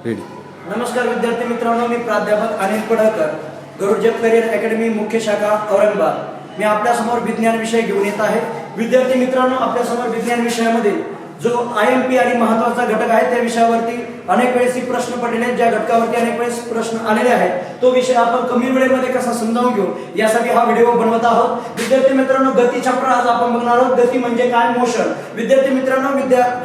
Ready. नमस्कार विद्यार्थी मित्रांनो, मी प्राध्यापक अनिल पडळकर, गरुड जप करिअर अकॅडमी मुख्य शाखा औरंगाबाद. मी आपल्यासमोर विज्ञान विषय घेऊन येत आहे. विद्यार्थी मित्रांनो, आपल्यासमोर विज्ञान विषयामध्ये जो IMP आणि महत्त्वाचा घटक आहे त्या विषयावरती अनेक वेळेस प्रश्न पडलेले आहेत, ज्या घटकावरती अनेक वेळेस प्रश्न आलेले आहेत. तो विषय आपण कमी वेळेमध्ये कसा समजावून घेऊ यासाठी हा व्हिडिओ बनवत आहोत. विद्यार्थी मित्रांनो, गती चॅप्टर आज आपण बघणार आहोत. गती म्हणजे काय, मोशन. विद्यार्थी मित्रांनो,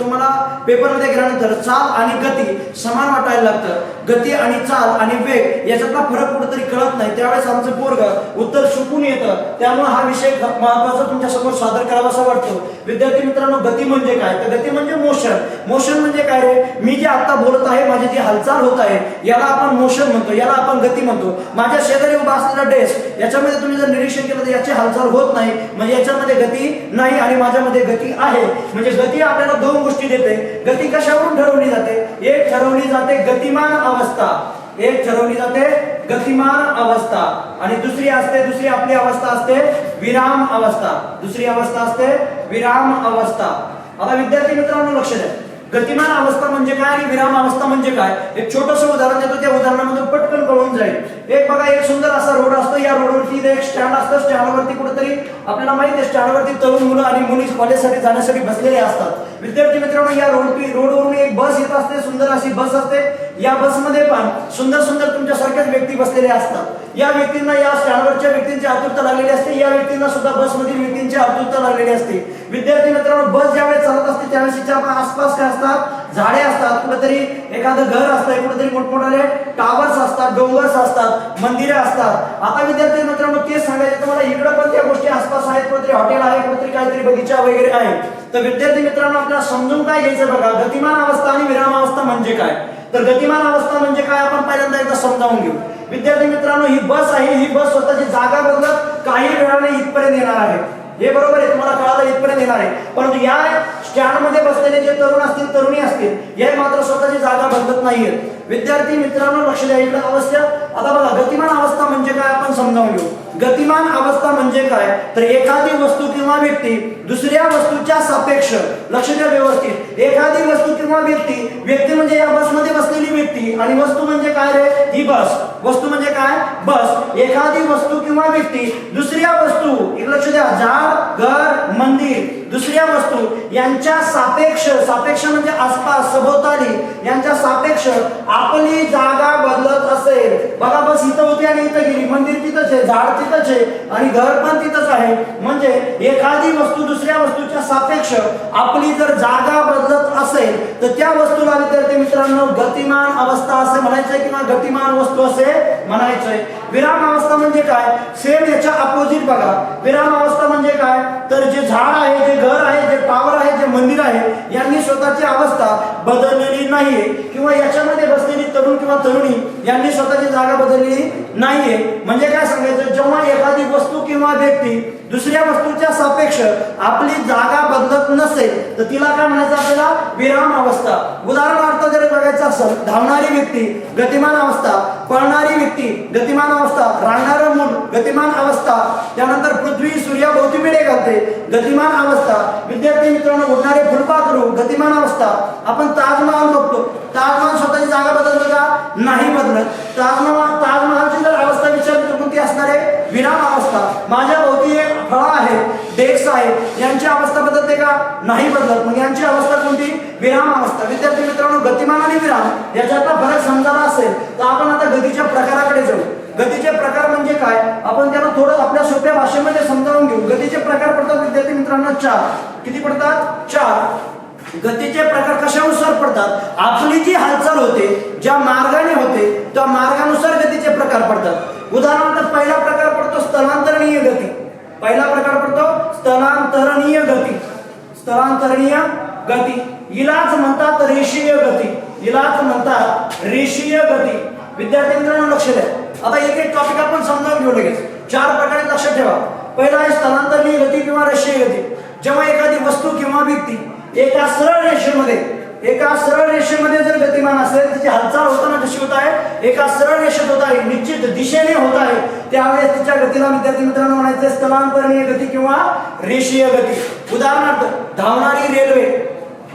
तुम्हाला पेपरमध्ये गेल्यानंतर चाल आणि गती समान वाटायला लागतं. गती आणि चाल आणि वेग याच्यातला फरक कुठेतरी कळत नाही, त्यावेळेस आमचं पोरग उत्तर चुकून येतं. त्यामुळे हा विषय महत्त्वाचा तुमच्या समोर सादर करावासा वाटतो. विद्यार्थी मित्रांनो, गती म्हणजे काय, तर गती म्हणजे मोशन. मोशन म्हणजे काय रे, मी जे आता बोलत आहे, माझी जी हालचाल होत आहे याला आपण मोशन म्हणतो, याला आपण गती म्हणतो. माझ्या शेजारी उभा असलेला डेस्क याच्यामध्ये तुम्ही जर निरीक्षण केलं तर याची हालचाल होत नाही, म्हणजे याच्यामध्ये गती नाही आणि माझ्यामध्ये गती आहे. म्हणजे गती आपल्याला दोन गोष्टी देते. गती कशावरून ठरवली जाते, एक ठरवली जाते गतिमान अवस्था, एक ठरवली जाते गतिमान अवस्था आणि दुसरी आपली अवस्था असते विराम अवस्था. दुसरी अवस्था असते विराम अवस्था. आता विद्यार्थी मित्रांनो लक्ष द्या, गतिमान अवस्था म्हणजे काय आणि विराम अवस्था म्हणजे काय. एक छोटंसं उदाहरण देतो, त्या उदाहरणामधून पटकन कळून जाईल. एक बघा, एक सुंदर असा रोड असतो. या रोडवरती एक स्टँड असतं. स्टँडवरती कुठेतरी आपल्याला माहिती आहे स्टँडवरती तरुण मुलं आणि मुली कॉलेजसाठी जाण्यासाठी बसलेले असतात. विद्यार्थी मित्रांनो, या रोडवरून एक बस येत असते, सुंदर अशी बस असते. या बसमध्ये पण सुंदर सुंदर तुमच्यासारख्याच व्यक्ती बसलेले असतात. या व्यक्तींना, या स्टँडवरच्या व्यक्तींची आतुरता लागलेली असते. या व्यक्तींना सुद्धा बसमधील व्यक्तींची आतुरता लागलेली असते. विद्यार्थी मित्रांनो, बस ज्यावेळेस चालत असते त्यावेळेस तिच्या आसपास काय असतात, झाडे असतात, कुठेतरी एखादं घर असतं, कुठेतरी मोठमोठाले टावर्स असतात, डोंगर्स असतात, मंदिरे असतात. आता विद्यार्थी मित्रांनो, तेच सांगायचे तुम्हाला, इकडे पण त्या गोष्टी आसपास आहेत, कुठेतरी हॉटेल आहे, कुठेतरी काहीतरी बगीचा वगैरे आहे. तर विद्यार्थी मित्रांनो, आपल्याला समजून काय घ्यायचं बघा, गतिमान अवस्था आणि विराम अवस्था म्हणजे काय. तर गतिमान अवस्था म्हणजे काय आपण पहिल्यांदा एकदा समजावून घेऊ. विद्यार्थी मित्रांनो, ही बस आहे, ही बस स्वतःची जागा बदलत काही वेळाने इथपर्यंत येणार आहे. हे बरोबर आहे, तुम्हाला कळालं, इथपर्यंत येणार आहे. परंतु या स्टँड मध्ये बसलेले जे तरुण असतील, तरुणी असतील, हे मात्र स्वतःची जागा बदलत नाहीयेत. विद्यार्थी मित्रांनो लक्ष द्या, इकडे अवस्था. आता बघा, गतिमान अवस्था म्हणजे काय आपण समजावून घेऊ. गतिमान अवस्था म्हणजे काय, तर एखादी वस्तू किंवा व्यक्ती दुसऱ्या वस्तूच्या सापेक्ष, लक्ष द्या व्यवस्थित, एखादी वस्तू किंवा व्यक्ती म्हणजे या बसमध्ये बसलेली व्यक्ती आणि वस्तू म्हणजे काय रे, ही बस. वस्तू म्हणजे काय, बस. एखादी वस्तू किंवा व्यक्ती दुसऱ्या वस्तू, लक्ष द्या, झाड, घर, मंदिर, दुसऱ्या वस्तू यांच्या सापेक्ष, सापेक्ष म्हणजे आसपास, सभोवताली, यांच्या सापेक्ष आपली जागा बदलत असेल. बघा, बस इथं होती आणि इथं गेली, मंदिर तिथंच आहे, झाड तिथंच आहे आणि घर पण तिथंच आहे. म्हणजे एखादी वस्तू दुसऱ्या वस्तूच्या सापेक्ष आपली जर जागा बदलत असेल तर त्या वस्तूला विद्यार्थी मित्रांनो गतिमान अवस्था असे म्हणायचंय किंवा गतिमान वस्तू असे म्हणायचंय. विराम अवस्था म्हणजे काय, सेम याच्या अपोजिट बघा. विराम अवस्था म्हणजे काय, तर जे झाड आहे, जे घर आहे, जे टावर आहे, जे मंदिर आहे, यांनी स्वतःची अवस्था बदललेली नाहीये किंवा याच्यामध्ये बसलेली तरुण किंवा तरुणी यांनी स्वतःची जागा बदललेली नाहीये. म्हणजे काय सांगायचं, जेव्हा एखादी वस्तू किंवा व्यक्ती दुसऱ्या वस्तूच्या सापेक्ष आपली जागा बदलत नसेल तर तिला काय म्हणायचं आपल्याला, विराम अवस्था. उदाहरणार्थ जर बघायचं असेल, धावणारी व्यक्ती गतिमान अवस्था, पळणारी व्यक्ती गतिमान अवस्था, राहणारं मूल गतिमान अवस्था, त्यानंतर पृथ्वी सूर्याभोवती मिळे घालते गतिमान अवस्था. विद्यार्थी मित्रांनो, उडणारे फुलपाखरू गतिमान अवस्था. आपण ताजमहाल बघतो, ताजमहाल स्वतःची जागा बदलतो का, नाही बदलत. ताजमहालची जर अवस्था विचारली तर कोणती असणार आहे, विराम अवस्था. माझ्या भोवती फळं आहेत, डेस्क आहेत, यांची अवस्था बदलते का, नाही बदलत. मग यांची अवस्था कोणती, विराम अवस्था. विद्यार्थी मित्रांनो, गतिमान आणि विराम याच्यातला फरक समजायला असेल तर आपण आता गतीच्या प्रकाराकडे जाऊ. गतीचे प्रकार म्हणजे काय, आपण त्याला थोडं आपल्या सोप्या भाषेमध्ये समजावून घेऊ. गतीचे प्रकार पडतात विद्यार्थी मित्रांनो 4. किती पडतात, 4. गतीचे प्रकार कशानुसार पडतात, आपली जी हालचाल होते, ज्या मार्गाने होते त्या मार्गानुसार गतीचे प्रकार पडतात. उदाहरणार्थ पहिला प्रकार पडतो स्थलांतरणीय गती. पहिला प्रकार पडतो स्थलांतरणीय गती. स्थलांतरणीय गती हिलाच म्हणतात रेषीय गती. हिलाच म्हणतात रेषीय गती. विद्यार्थी मित्रांनो लक्ष द्या, आता एक एक टॉपिक आपण समजावून घेऊ लगेच. 4 प्रकारे लक्षात ठेवा. पहिला आहे स्थलांतरणीय गती किंवा रेषीय गती. जेव्हा एखादी वस्तू किंवा व्यक्ती एका सरळ रेषेमध्ये जर गतिमान असेल, त्याची हालचाल होताना कशी होत आहे, एका सरळ रेषेत होत आहे, निश्चित दिशेने होत आहे, त्यावेळेस तिच्या गतीला विद्यार्थी मित्रांनो म्हणायचे स्थलांतरणीय गती किंवा रेषीय गती. उदाहरणार्थ धावणारी रेल्वे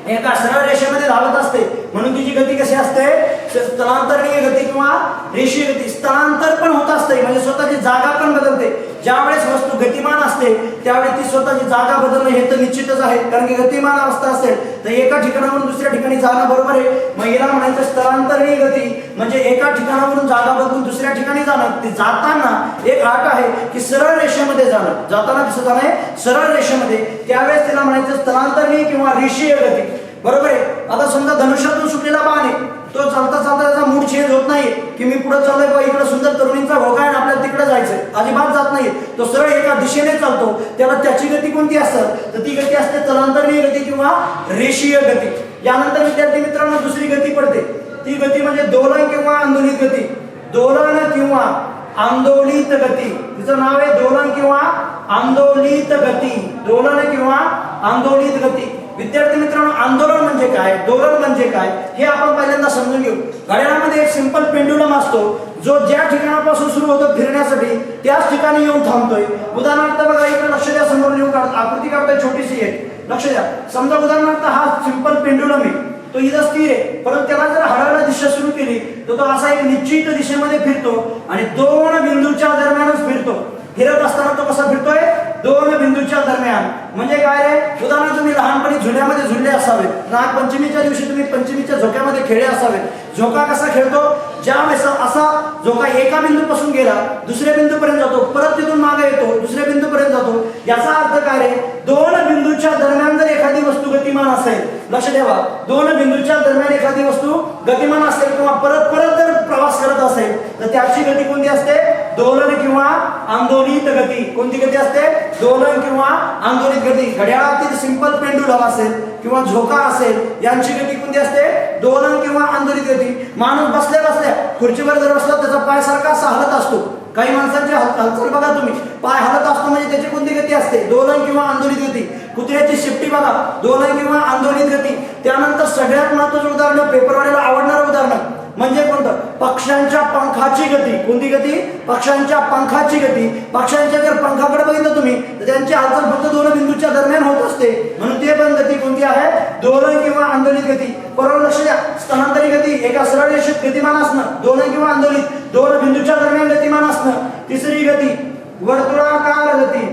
एका सरळ रेषेमध्ये धावत असते म्हणून तिची गती कशी असते, स्थलांतरणीय गती किंवा रेषीय गती. स्थलांतर पण होत असते म्हणजे स्वतःची जागा पण बदलते. ज्यावेळेस वस्तू गतिमान असते त्यावेळी ती स्वतःची जागा बदलणे हे तर निश्चितच आहे, कारण की गतिमान अवस्था असेल तर एका ठिकाणावरून दुसऱ्या ठिकाणी जाणं बरोबर आहे. मग याला म्हणायचं स्थलांतरणीय गती म्हणजे एका ठिकाणावरून जागा बदलून दुसऱ्या ठिकाणी जाणं. ते जाताना एक अट आहे की सरळ रेषेमध्ये जाणं. जाताना कसं जाणं आहे? सरळ रेषेमध्ये. त्यावेळेस त्याला म्हणायचं स्थलांतरणीय किंवा रेषीय गती. बरोबर आहे. आता समजा धनुष्यातून सुटलेला बाण आहे, तो चालता चालता त्याचा मूड चेंज होत नाही की मी पुढे चाललोय बा इकडे सुंदर तरुणींचा भोगा आहे आपल्याला तिकडे जायचंय, अजिबात जात नाही. तो सरळ एका दिशेने चालतो. त्याला त्याची गती कोणती असतात? तर ती गती असते स्थलांतरणीय गती किंवा रेषीय गती. यानंतर विद्यार्थी मित्रांनो दुसरी गती पडते. ती गती म्हणजे दोलन किंवा आंदोलित गती. दोलन किंवा आंदोलित गती. तिचं नाव आहे दोलन किंवा आंदोलित गती. दोलन किंवा आंदोलित गती. विद्यार्थी मित्रांनो आंदोलन म्हणजे काय, दोलन म्हणजे काय हे आपण पहिल्यांदा समजून घेऊ. घड्याळामध्ये एक सिंपल पेंडुलम असतो जो ज्या ठिकाणापासून सुरू होतो फिरण्यासाठी त्याच ठिकाणी येऊन थांबतोय. उदाहरणार्थ बघा इकडे लक्ष द्या, समोर येऊन आकृती काढतोय छोटीशी आहे, लक्ष द्या. समजा उदाहरणार्थ हा सिंपल पेंडुलम आहे, तो इथं स्थिर आहे, परंतु त्याला जर हळूहळू दिशा सुरू केली तर तो असा एक निश्चित दिशेमध्ये फिरतो आणि दोन बिंदूच्या दरम्यानच फिरतो. फिरत असताना तो कसा फिरतोय? दोन बिंदूच्या दरम्यान. म्हणजे काय रे? उदाहरण तुम्ही लहानपणी झुल्यामध्ये झुलले असावेत, नागपंचमीच्या दिवशी तुम्ही पंचमीच्या झोक्यामध्ये खेळले असावेत. झोका कसा खेळतो? ज्या वेळेस असा झोका एका बिंदूपासून गेला दुसऱ्या बिंदूपर्यंत जातो, परत तिथून मागे येतो दुसऱ्या बिंदूपर्यंत जातो. याचा अर्थ काय रे? दोन बिंदूच्या दरम्यान जर एखादी वस्तू गतिमान असेल, लक्ष ठेवा, दोन बिंदूच्या दरम्यान एखादी वस्तू गतिमान असेल किंवा परत परत जर प्रवास करत असेल तर त्याची गती कोणती असते? दोलन किंवा आंदोलित गती. कोणती गती असते? दोलन किंवा आंदोलित गती. घड्याळातील सिंपल पेंडुलम असेल किंवा झोका असेल यांची गती कोणती असते? दोलन किंवा आंदोलित गती. माणूस बसल्या बसल्या खुर्चीवर जर बसला त्याचा पाय सारखा असा हलत असतो. काही माणसांची हालचाल बघा तुम्ही, पाय हलत असतो म्हणजे त्याची कोणती गती असते? दोलन किंवा आंदोलित गती. कुत्र्याची शेपटी बघा, दोलन किंवा आंदोलित गती. त्यानंतर सगळ्यात महत्त्वाचं उदाहरण, पेपरवाल्याला आवडणारं उदाहरण म्हणजे कोणतं? पक्ष्यांच्या पंखाची गती. कोणती गती? पक्ष्यांच्या पंखाची गती. पक्ष्यांच्या जर पंखाकडे बघितलं तुम्ही तर त्यांची हालचाल फक्त दोन बिंदूच्या दरम्यान होत असते, म्हणून ते पण गती कोणती आहे? दोलन किंवा आंदोलित गती. बरोबर लक्ष द्या. स्थलांतरित गती एका सरळ रेषेत गतिमान असणं, दोलन किंवा आंदोलित, दोन बिंदूच्या दरम्यान गतिमान असणं. तिसरी गती वर्तुळाकार गती.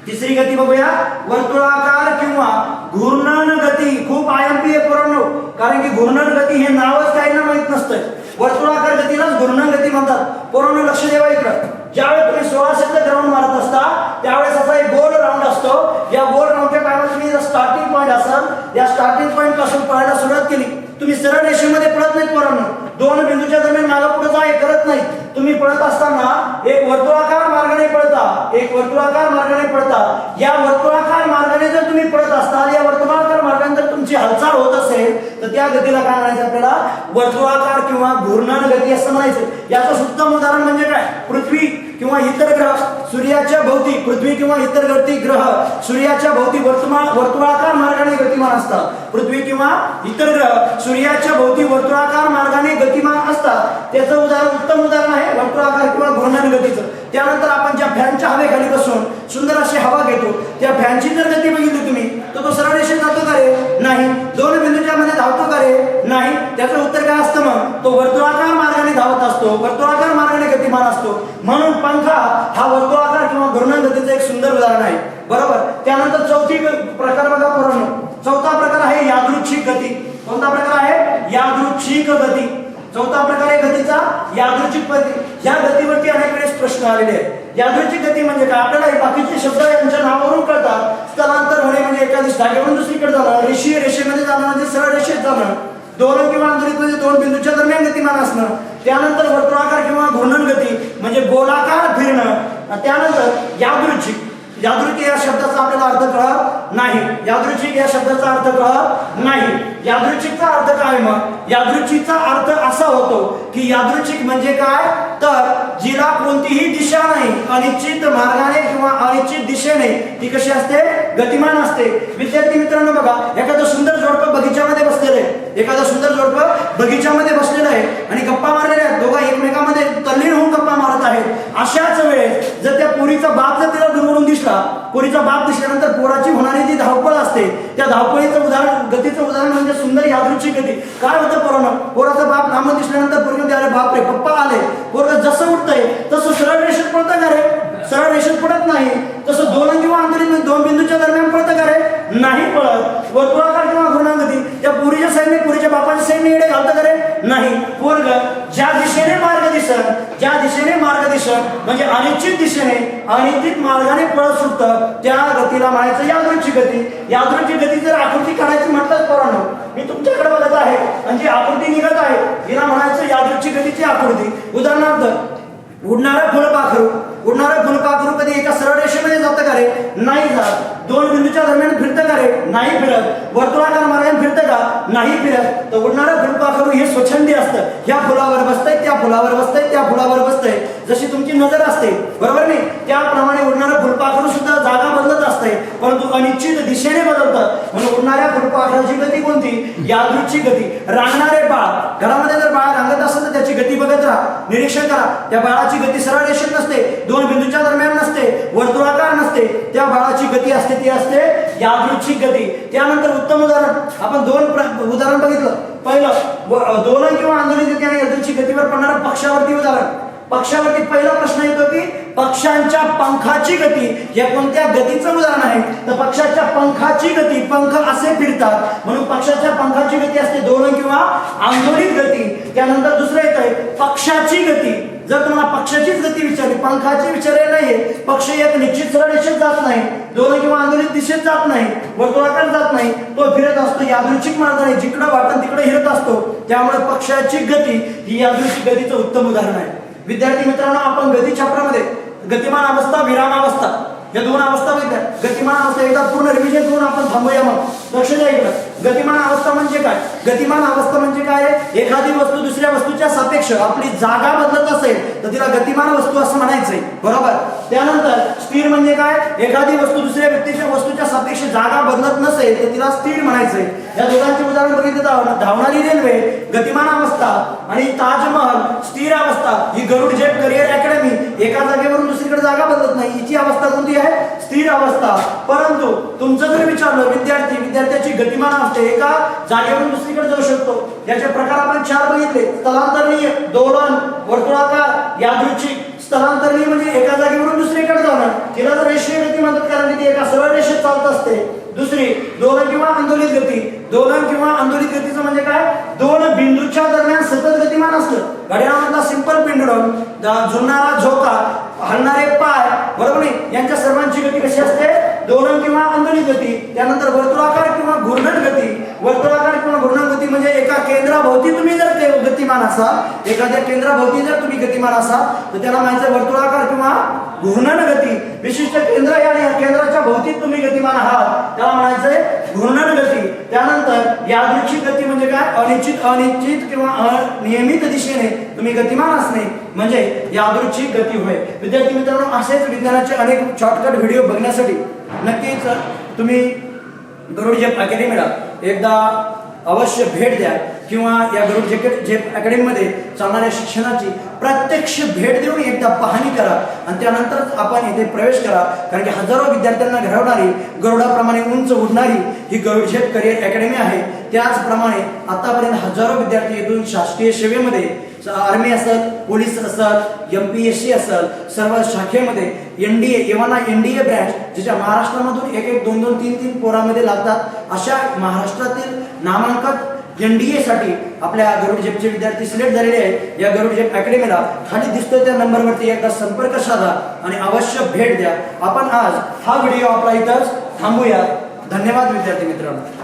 तिसरी गती बघूया, वर्तुळाकार किंवा घूर्णन गती. खूप आयएमपी आहे पोरांनो, कारण की घूर्णन गती हे नावच काहींना माहित नसतंय. वर्तुळाकार गतीलाच घूर्णन गती म्हणतात. पोरांनो लक्ष द्यावा इकडं. ज्यावेळेस तुम्ही 1600 राऊंड मारत असता त्यावेळेस असा एक गोल राऊंड असतो. या गोल राऊंडच्या टायमाला तुम्ही स्टार्टिंग पॉईंट असाल, या स्टार्टिंग पॉईंट पासून पळायला सुरुवात केली, तुम्ही सरळ रेषेमध्ये पळत नाहीत पोरांनो, दोन बिंदूच्या दरम्यान मागे पुढे जा हे करत नाही. तुम्ही पळत असताना एक वर्तुळाकार मार्गाने पळता, एक वर्तुळाकार मार्गाने पळता. या वर्तुळाकार मार्गाने जर तुम्ही पळत असताल, या वर्तुळाकार मार्गाने जर तुमची हालचाल होत असेल तर त्या गतीला काय म्हणायचं? आपल्याला वर्तुळाकार किंवा घूर्णन गती असं म्हणायचं. याचं उत्तम उदाहरण म्हणजे काय? पृथ्वी किंवा इतर ग्रह सूर्याच्या भोवती, पृथ्वी किंवा इतर ग्रह सूर्याच्या भोवती वर्तुळाकार मार्गाने गतिमान असतात. पृथ्वी किंवा इतर ग्रह सूर्याच्या भोवती वर्तुळाकार मार्गाने गतिमान असतात. त्याचं उदाहरण, उत्तम उदाहरण आहे वर्तुळाकार किंवा घूर्णन गतीचं. त्यानंतर आपण ज्या फॅनच्या हवेखाली बसून सुंदर अशी हवा घेतो, त्या फॅनची जर गती बघितली तुम्ही तर तो सरळ रेषेत जातो का रे? नाही. दोन बिंदूच्या मध्ये धावतो का रे? नाही. त्याचं उत्तर काय असतं? मग तो वर्तुळाकार मार्गाने धावत असतो, वर्तुळाकार मार्गाने गतिमान असतो. म्हणून पंखा हा वर्तुळाकार किंवा घूर्णन गतीचं एक सुंदर उदाहरण आहे. बरोबर. त्यानंतर चौथी प्रकार बघा पोरांनो, चौथा प्रकार आहे यादृच्छिक गती. कोणता प्रकार आहे? यादृच्छिक गती. चौथा प्रकार आहे गतीचा यादृच्छिक गती. या गतीवरती अनेक वेळेस प्रश्न आलेले आहेत. यादृच्छिक गती म्हणजे काय? आपल्याला बाकीचे शब्द यांच्या नावावरून कळतात. स्थलांतर होणे म्हणजे एखादी जागेवरून दुसरीकडे जाणं, रेषीय रेषेमध्ये जाणं म्हणजे सरळ रेषेत जाणं, दोलन किंवा आंदोलित म्हणजे दोन बिंदूच्या दरम्यान गतिमान असणं. त्यानंतर वर्तुळाकार किंवा घूर्णन गती म्हणजे गोलाकार फिरणं. त्यानंतर यादृच्छिक. यादृच्छिक या शब्दाचा आपल्याला अर्थ कळत नाही. यादृच्छिक या शब्दाचा अर्थ कळत नाही. यादृच्छिकचा अर्थ काय? मग यादृच्छिकचा अर्थ असा होतो की यादृच्छिक म्हणजे काय? तर जिला कोणतीही दिशा नाही, अनिश्चित मार्गाने किंवा अनिश्चित दिशेने ती कशी असते? गतिमान असते. विद्यार्थी मित्रांनो बघा, एखादं सुंदर जोडपं बगीच्यामध्ये बसलेलं आहे, एखादं सुंदर जोडपं बगीच्यामध्ये बसलेलं आहे आणि गप्पा मारलेल्या आहेत. दोघं एकमेकांमध्ये तल्लीन होऊन गप्पा मारत आहेत. अशाच वेळेस जर त्या पोरीचा बाप जर तिला दुर्वळून दिसला, पोरीचा बाप दिसल्यानंतर पोराची होणारी जी धावपळ असते, त्या धावपळीचं उदाहरण, गतीचं उदाहरण म्हणजे सुंदर यादृच्छिक गती. काय होतं पोरानं, पोराचा बाप लांब दिसल्यानंतर पोरगी म्हणते, अरे बापरे पप्पा आले. पोरग जसं उठतंय तसं सरळ रेषेत पळतं का रे? सरळ रेषेत पडत नाही. तसं दोन किंवा अंतरीत दोन बिंदूच्या दरम्यान पळतं का रे? नाही पळत. वर्तुळाकार किंवा घूर्णागती त्या पुरीच्या साईडने, पुरीच्या बापाच्या साईडने येडे घालतं का रे? नाही. पोरग ज्या दिशेने मार्ग दिसत, ज्या दिशेने मार्ग दिसत म्हणजे अनिश्चित दिशेने, अनिश्चित मार्गाने पळत सुटतं, त्या गतीला म्हणायचं यादृच्छिक गती. यादृच्छिक गती जर आकृती काढायची म्हटलं पोरांनो, मी तुमच्याकडे बघत आहे आणि जी आकृती निघत आहे तिला म्हणायचं यादृच्छिक गतीची आकृती. उदाहरणार्थ उडणारं फुलपाखरू, उडणारं फुलपाखरू कधी एका सरळ रेषेमध्ये जातं का रे? नाही जात. दोन बिंदूच्या दरम्यान फिरतं का रे? नाही फिरत. वर्तुळाकार मार्गाने फिरतं का? नाही फिरत. तर उडणारं फुलपाखरू हे स्वच्छंदी असतं. ह्या फुलावर बसतंय, त्या फुलावर बसतंय, त्या फुलावर बसतंय. जशी तुमची नजर असते, बरोबर नाही, त्याप्रमाणे उडणारं फुलपाखरू सुद्धा जागा बदलत असते, परंतु अनिश्चित दिशेने बदलतं. म्हणून उडणाऱ्या फुलपाखराची गती कोणती? यादृच्छिक गती. रांगणारे बाळ, घरामध्ये जर बाळ रांगत असेल तर त्याची गती बघत राहा, निरीक्षण करा. त्या बाळाची गती सरळ रेषेत नसते, दोन बिंदूच्या दरम्यान नसते, वर्तुळाकार नसते. त्या बाळाची गती असते ती असते यादृच्छिक गती. त्यानंतर उत्तम उदाहरण, आपण दोन उदाहरण बघितलं. पहिलं दोलन किंवा आंदोलित गती आणि यादृच्छिक गतीवर पडणारं पक्षावरती उदाहरण. पक्षावरती पहिला प्रश्न येतो की पक्षांच्या पंखाची गती हे कोणत्या गतीचं उदाहरण आहे? तर पक्षाच्या पंखाची गती, पंख असे फिरतात म्हणून पक्षाच्या पंखाची गती असते दोलन किंवा आंदोलित गती. त्यानंतर दुसरं येतंय पक्षाची गती. जर तुम्हाला पक्षाचीच गती विचारली, पंखाची विचारले नाहीये, पक्ष एक निश्चित सरळ रेषेत जात नाही, दोन किंवा आंदोलित दिशेत जात नाही, वर्तुळाकार जात नाही, तो फिरत असतो यादृच्छिक मार्गाने, जिकडे वाटतं तिकडे हिरत असतो. त्यामुळे पक्षाची गती ही यादृच्छिक गतीचं उत्तम उदाहरण आहे. विद्यार्थी मित्रांनो, आपण गतीछात्रामध्ये गतिमान अवस्था, विराम अवस्था या दोन अवस्था बघितल्या. गतिमान अवस्था एकदा पूर्ण रिव्हिजन करून आपण थांबूया. मग लक्ष द्या इकडं. गतिमान अवस्था म्हणजे काय? गतिमान अवस्था म्हणजे काय? एखादी वस्तू दुसऱ्या वस्तूच्या सापेक्ष आपली जागा बदलत असेल तर तिला गतिमान वस्तू असं म्हणायचंय, बरोबर. त्यानंतर स्थिर म्हणजे काय? एखादी वस्तू दुसऱ्या वस्तूच्या सापेक्ष जागा बदलत नसेल तर तिला स्थिर म्हणायचंय. या दोघांचे उदाहरण बघितलं तर धावणारी रेल्वे गतिमान अवस्था आणि ताजमहल स्थिर अवस्था. ही गरुड जेट करिअर अकॅडमी एका जागेवरून दुसरीकडे जागा बदलत नाही, हिची अवस्था कोणती आहे? स्थिर अवस्था. परंतु तुमचं जर विचारलं विद्यार्थ्याची गतिमान अवस्था एका जागेवरून दुसरीकडे जाऊ शकतो. याचे प्रकार आपण चार बघितले. स्थलांतरणीय, दोलन, वर्तुळाकार, यादृच्छिक. स्थलांतरणीय म्हणजे एका जागेवरून दुसरीकडे जाणं, तिला जर रेषीय गती म्हणतात कारण ती एका सरळ रेषेत चालत असते. दुसरी दोलन किंवा आंदोलित गती. दोलन किंवा आंदोलित गतीचं म्हणजे काय? दोन बिंदूच्या दरम्यान सतत गतिमान असतं. घड्याळामधला सिंपल पेंडुलम, झुलणारा झोका, हलणारे पाय, बरोबर नाही, यांच्या सर्वांची गती कशी असते? दोलन किंवा आंदोलित गती. त्यानंतर वर्तुळाकार किंवा घूर्णन गती. वर्तुळाकार किंवा घूर्णन गती म्हणजे एका केंद्राभोवती तुम्ही जर गतिमान असाल, एखाद्या केंद्राभोवती जर तुम्ही गतिमान असाल तर त्याला म्हणायचं वर्तुळाकार किंवा घूर्णन गती. विशिष्ट केंद्र आहे, या केंद्राच्या भोवती तुम्ही गतिमान आहात त्याला म्हणायचंय घूर्णन गती. त्यानंतर यादृच्छिक गती म्हणजे काय? अनिश्चित किंवा अनियमित दिशेने तुम्ही गतिमान असणे म्हणजे यादृच्छिक गती होय. विद्यार्थी मित्रांनो, असेच विज्ञानाचे अनेक शॉर्टकट व्हिडिओ बघण्यासाठी नक्कीच तुम्ही गरुड जेट अकॅडमीला एकदा अवश्य भेट द्या किंवा या गरुड जेट अकॅडमीमध्ये चालणाऱ्या शिक्षणाची प्रत्यक्ष भेट देऊन एकदा पाहणी करा आणि त्यानंतर आपण इथे प्रवेश करा. कारण की हजारो विद्यार्थ्यांना घडवणारी, गरुडाप्रमाणे उंच उडणारी ही गरुड जेट करिअर अकॅडमी आहे. त्याचप्रमाणे आतापर्यंत हजारो विद्यार्थी इथून शासकीय सेवेमध्ये, आर्मी असेल, पोलीस असेल, MPSC असेल, सर्व शाखेमध्ये NDA ब्रँच ज्याच्या महाराष्ट्रामधून एक 2-2, 3-3 पोरामध्ये लागतात अशा महाराष्ट्रातील नामांकन NDA साठी आपल्या गरुड जेटचे विद्यार्थी सिलेक्ट झालेले आहेत. या गरुड जेट अकॅडमीला खाली दिसतोय त्या नंबरवरती एकदा संपर्क साधा आणि अवश्य भेट द्या. आपण आज हा व्हिडिओ आपला इथंच थांबूया. धन्यवाद विद्यार्थी मित्रांनो.